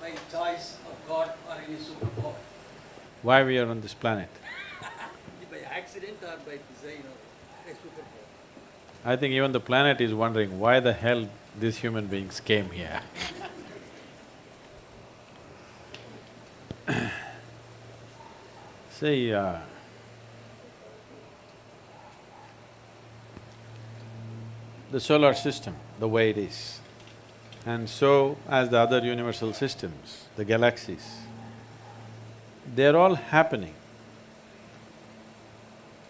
by choice of God or any superpower. Why we are on this planet? By accident or by design or a superpower. I think even the planet is wondering why the hell these human beings came here. See, the solar system, the way it is, and so as the other universal systems, the galaxies, they're all happening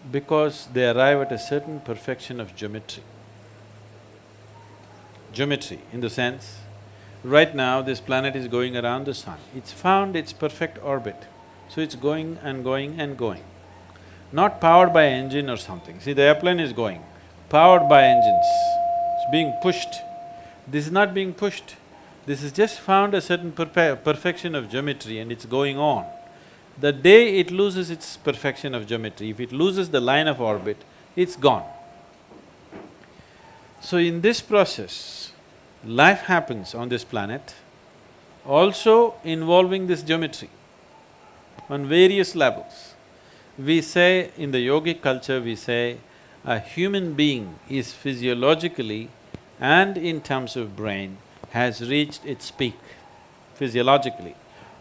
because they arrive at a certain perfection of geometry. Geometry in the sense, right now this planet is going around the sun, it's found its perfect orbit, so it's going and going and going. Not powered by engine or something. See, the airplane is going, powered by engines, it's being pushed. This is not being pushed, this has just found a certain perfection of geometry and it's going on. The day it loses its perfection of geometry, if it loses the line of orbit, it's gone. So in this process, life happens on this planet, also involving this geometry on various levels. We say, in the yogic culture, we say, a human being is physiologically and in terms of brain has reached its peak physiologically.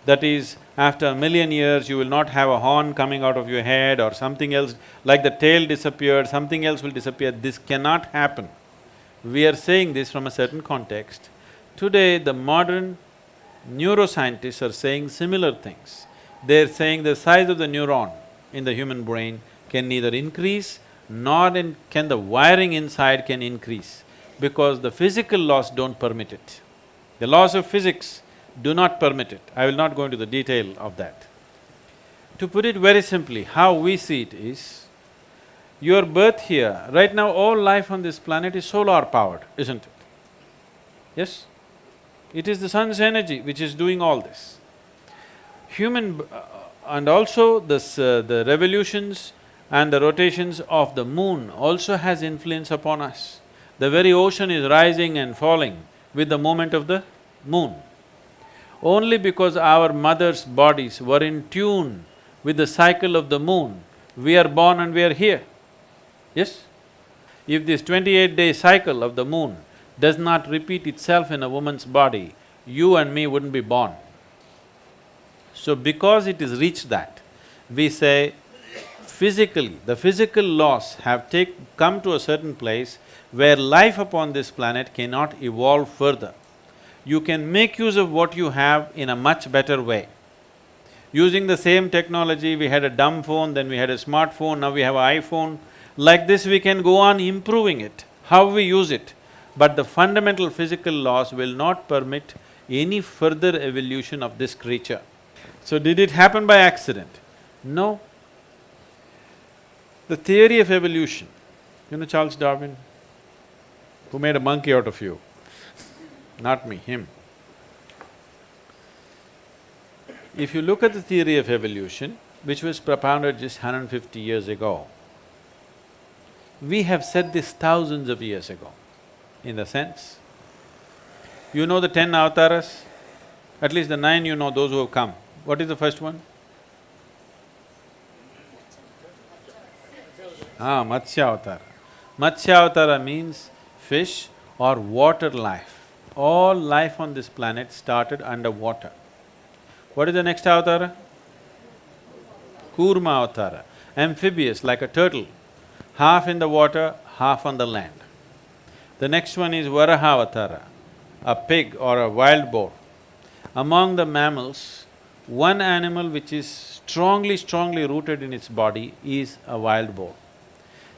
That is, after 1,000,000 years, you will not have a horn coming out of your head or something else, like the tail disappeared, something else will disappear. This cannot happen. We are saying this from a certain context. Today, the modern neuroscientists are saying similar things. They're saying the size of the neuron in the human brain can neither increase nor can the wiring inside can increase, because the physical laws don't permit it. The laws of physics do not permit it. I will not go into the detail of that. To put it very simply, how we see it is, your birth here, right now all life on this planet is solar powered, isn't it? Yes? It is the sun's energy which is doing all this. And also the revolutions and the rotations of the moon also has influence upon us. The very ocean is rising and falling with the movement of the moon. Only because our mothers' bodies were in tune with the cycle of the moon, we are born and we are here. Yes? If this 28-day cycle of the moon does not repeat itself in a woman's body, you and me wouldn't be born. So because it has reached that, we say physically, the physical laws have come to a certain place where life upon this planet cannot evolve further. You can make use of what you have in a much better way. Using the same technology, we had a dumb phone, then we had a smartphone, now we have an iPhone. Like this we can go on improving it, how we use it. But the fundamental physical laws will not permit any further evolution of this creature. So did it happen by accident? No. The theory of evolution, you know Charles Darwin, who made a monkey out of you? Not me, him. If you look at the theory of evolution, which was propounded just 150 years ago, we have said this thousands of years ago, in the sense, you know the 10 avatars? At least the 9 you know, those who have come. What is the first one? Matsya Avatara. Matsya Avatara means fish or water life. All life on this planet started underwater. What is the next avatara? Kurma Avatara, amphibious like a turtle, half in the water, half on the land. The next one is Varaha Avatara, a pig or a wild boar. Among the mammals, one animal which is strongly rooted in its body is a wild boar.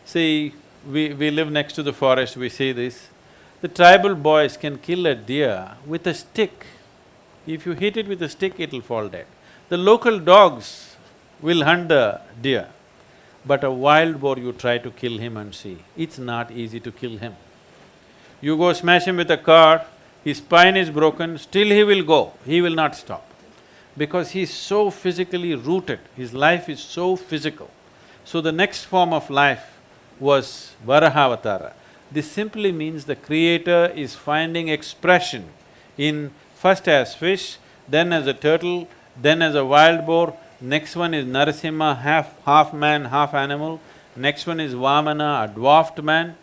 See, we live next to the forest, we see this. The tribal boys can kill a deer with a stick. If you hit it with a stick, it'll fall dead. The local dogs will hunt the deer, but a wild boar you try to kill him and see, it's not easy to kill him. You go smash him with a car, his spine is broken, still he will go, he will not stop. Because he's so physically rooted, his life is so physical. So the next form of life was Varaha-avatara. This simply means the creator is finding expression in first as fish, then as a turtle, then as a wild boar. Next one is Narasimha, half man, half animal. Next one is Vamana, a dwarfed man.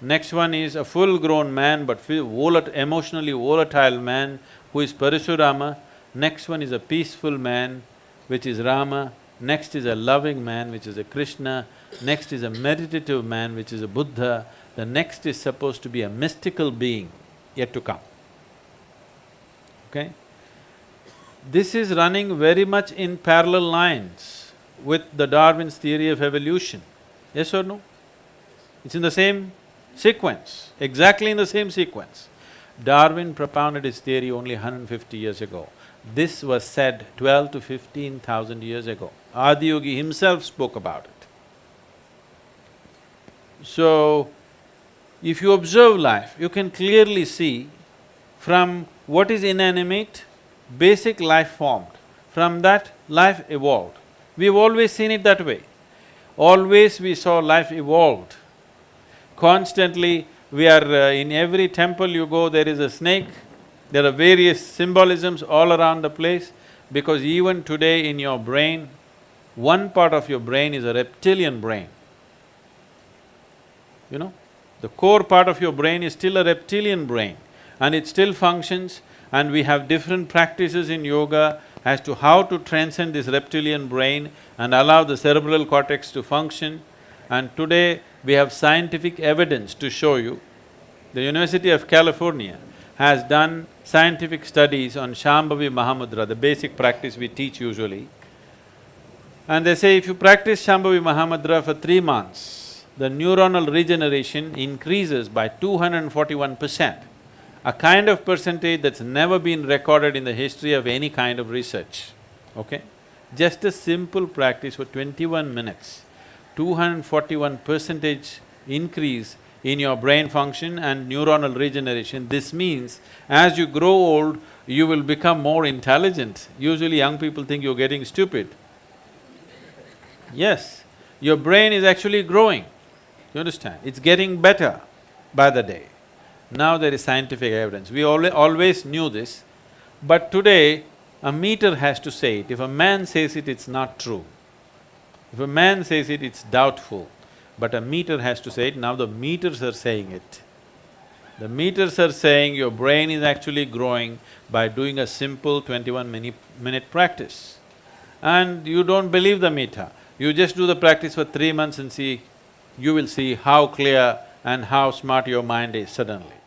Next one is a full-grown man but emotionally volatile man who is Parasurama. Next one is a peaceful man, which is Rama. Next is a loving man, which is a Krishna. Next is a meditative man, which is a Buddha. The next is supposed to be a mystical being yet to come. Okay? This is running very much in parallel lines with the Darwin's theory of evolution. Yes or no? It's in the same sequence, exactly in the same sequence. Darwin propounded his theory only 150 years ago. This was said 12 to 15,000 years ago. Adiyogi himself spoke about it. So, if you observe life, you can clearly see from what is inanimate, basic life formed. From that, life evolved. We've always seen it that way. Always we saw life evolved. Constantly, we are in every temple you go, there is a snake. There are various symbolisms all around the place, because even today in your brain, one part of your brain is a reptilian brain. You know, the core part of your brain is still a reptilian brain and it still functions, and we have different practices in yoga as to how to transcend this reptilian brain and allow the cerebral cortex to function. And today we have scientific evidence to show you. The University of California has done scientific studies on Shambhavi Mahamudra, the basic practice we teach usually. And they say if you practice Shambhavi Mahamudra for 3 months, the neuronal regeneration increases by 241%, a kind of percentage that's never been recorded in the history of any kind of research, okay? Just a simple practice for 21 minutes, 241% increase in your brain function and neuronal regeneration. This means as you grow old, you will become more intelligent. Usually young people think you're getting stupid. Yes, your brain is actually growing, you understand? It's getting better by the day. Now there is scientific evidence. We always knew this, but today a meter has to say it. If a man says it, it's not true. If a man says it, it's doubtful. But a meter has to say it. Now the meters are saying it. The meters are saying your brain is actually growing by doing a simple 21-minute practice. And you don't believe the meter. You just do the practice for 3 months and see, you will see how clear and how smart your mind is suddenly.